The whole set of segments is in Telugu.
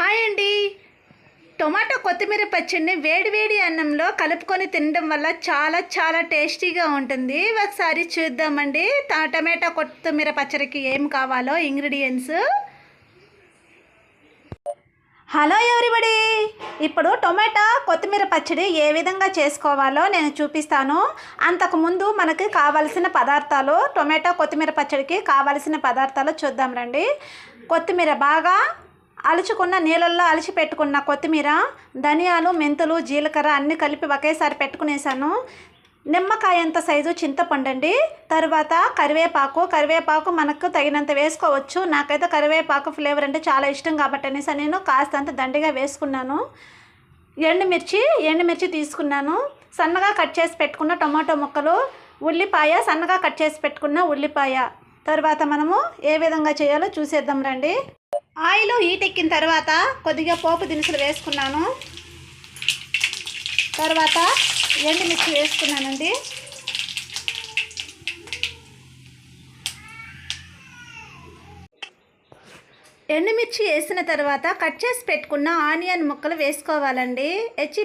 హాయ్ అండి. టొమాటో కొత్తిమీర పచ్చడిని వేడివేడి అన్నంలో కలుపుకొని తినడం వల్ల చాలా చాలా టేస్టీగా ఉంటుంది. ఒకసారి చూద్దామండి టమాటో కొత్తిమీర పచ్చడికి ఏం కావాలో ఇంగ్రీడియంట్స్. హలో ఎవ్రీబడి, ఇప్పుడు టొమాటో కొత్తిమీర పచ్చడి ఏ విధంగా చేసుకోవాలో నేను చూపిస్తాను. అంతకుముందు మనకి కావాల్సిన పదార్థాలు, టొమాటో కొత్తిమీర పచ్చడికి కావాల్సిన పదార్థాలు చూద్దాం రండి. కొత్తిమీర బాగా అలుచుకున్న నీళ్ళల్లో అలిచి పెట్టుకున్న కొత్తిమీర, ధనియాలు, మెంతులు, జీలకర్ర అన్నీ కలిపి ఒకేసారి పెట్టుకునేసాను. నిమ్మకాయంత సైజు చింతపండు అండి. తర్వాత కరివేపాకు మనకు తగినంత వేసుకోవచ్చు. నాకైతే కరివేపాకు ఫ్లేవర్ అంటే చాలా ఇష్టం కాబట్టి అనేసి నేను కాస్తంత దండిగా వేసుకున్నాను. ఎండుమిర్చి తీసుకున్నాను. సన్నగా కట్ చేసి పెట్టుకున్న టొమాటో ముక్కలు, ఉల్లిపాయ సన్నగా కట్ చేసి పెట్టుకున్న ఉల్లిపాయ. తర్వాత మనము ఏ విధంగా చేయాలో చూసేద్దాం రండి. ఆయిల్ హీట్ ఎక్కిన తర్వాత కొద్దిగా పోపు దినుసులు వేసుకున్నాను. తర్వాత ఎండుమిర్చి వేసుకున్నానండి. ఎండుమిర్చి వేసిన తర్వాత కట్ చేసి పెట్టుకున్న ఆనియన్ ముక్కలు వేసుకోవాలండి.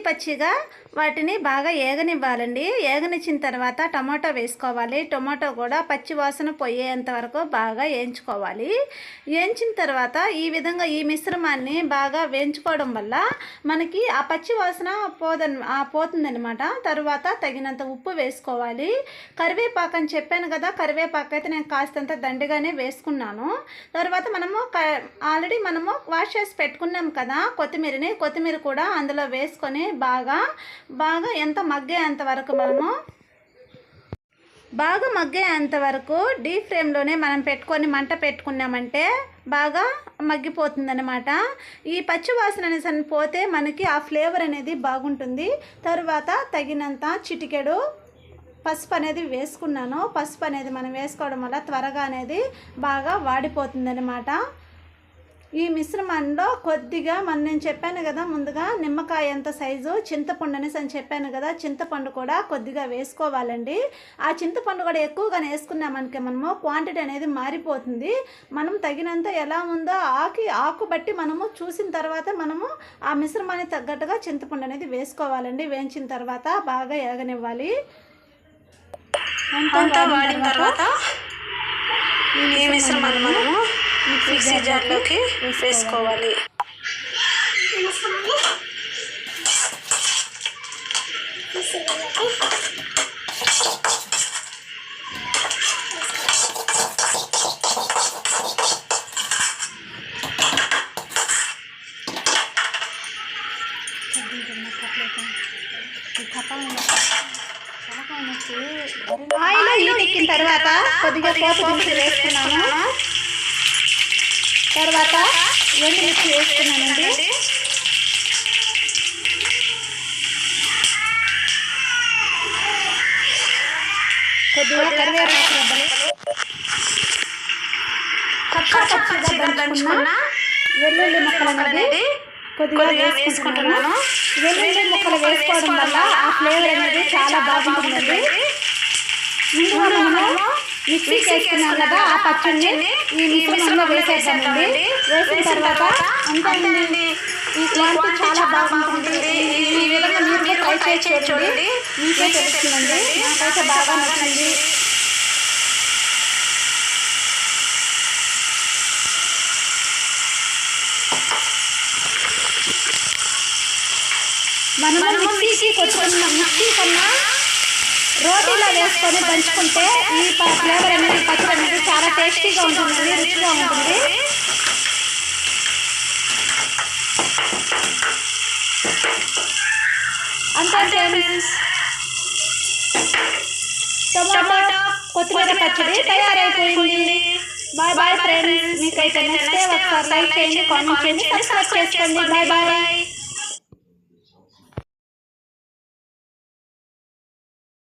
పచ్చిగా వాటిని బాగా ఏగనివ్వాలండి. ఏగనిచ్చిన తర్వాత టమాటో వేసుకోవాలి. టమాటో కూడా పచ్చి వాసన పోయేంత వరకు బాగా వేయించుకోవాలి. వేయించిన తర్వాత ఈ విధంగా ఈ మిశ్రమాన్ని బాగా వేయించుకోవడం వల్ల మనకి ఆ పచ్చి వాసన పోతుందనమాట. తర్వాత తగినంత ఉప్పు వేసుకోవాలి. కరివేపాకు అని చెప్పాను కదా, కరివేపాకు అయితే నేను కాస్తంత దండిగానే వేసుకున్నాను. తర్వాత ఆల్రెడీ మనము వాష్ చేసి పెట్టుకున్నాం కదా కొత్తిమీర కూడా అందులో వేసుకొని బాగా ఎంత మగ్గేంత వరకు మగ్గేంత వరకు డీప్ ఫ్లేమ్లోనే మనం మంట పెట్టుకున్నామంటే బాగా మగ్గిపోతుందన్నమాట. ఈ పచ్చి వాసన అనేది పోతే మనకి ఆ ఫ్లేవర్ అనేది బాగుంటుంది. తర్వాత తగినంత చిటికెడు పసుపు అనేది వేసుకున్నాను. పసుపు అనేది మనం వేసుకోవడం వల్ల త్వరగా అనేది బాగా వాడిపోతుందన్నమాట. ఈ మిశ్రమంలో కొద్దిగా నేను చెప్పాను కదా ముందుగా నిమ్మకాయ అంత సైజు చింతపండు అనేసి అని చెప్పాను కదా, చింతపండు కూడా కొద్దిగా వేసుకోవాలండి. ఆ చింతపండు కూడా ఎక్కువగానే వేసుకున్నామనుకో మనము క్వాంటిటీ అనేది మారిపోతుంది. మనం తగినంత ఎలా ఉందో ఆకు బట్టి మనము చూసిన తర్వాత మనము ఆ మిశ్రమానికి తగ్గట్టుగా చింతపండు అనేది వేసుకోవాలండి. వేయించిన తర్వాత బాగా ఏగనివ్వాలి. అంతా వాడిన తర్వాత ఈ మిశ్రమాన్ని మనము మిక్సీ జార్లోకి వేసుకోవాలి. ఆయిల్ ఎక్కిన తర్వాత కొద్దిగా పోపు దినుసులు వేసుకున్నాను. తర్వాత ఎండుమిర్చి వేసుకున్నానండి. కొద్దిగా కరివేపాకు పచ్చిగా దంచుకున్న వెల్లుల్లి ముక్కలు అనేది కొద్దిగా వేసుకుంటున్నాను. వెల్లుల్లి ముక్కలు వేసుకోవడం వల్ల ఆ ఫ్లేవర్ అనేది చాలా బాగుంటుందండి. ముందుగా మనము మిక్సీ చేసుకున్నాం కదా ఆ పచ్చడిని ఈ మిశ్రమంలో వేసేద్దామండి. వేసిన తర్వాత అంతేనండి. ఈ క్వాంటిటీ చాలా బాగుంటుంది. ఈ విధంగా మీరు ట్రై చేసి చూడండి, మీకే తెలుస్తుందండి. నాకైతే బాగా నచ్చింది. మనము మిక్సీ కన్నా రోటీలో వేసుకొని దంచుకుంటే ఈ ఫ్లేవర్ అనేది పచ్చడి అనేది చాలా టేస్టీగా ఉంటుందండి, రుచిగా ఉంటుంది. అంతే ఫ్రెండ్స్, టమాటో కొత్తిమీర పచ్చడి తయారైపోయింది. Bye friends. మీకైతే నచ్చితే ఒకసారి లైక్ చేయండి, కామెంట్ చేయండి, సబ్స్క్రైబ్ చేసుకోండి. బాయ్.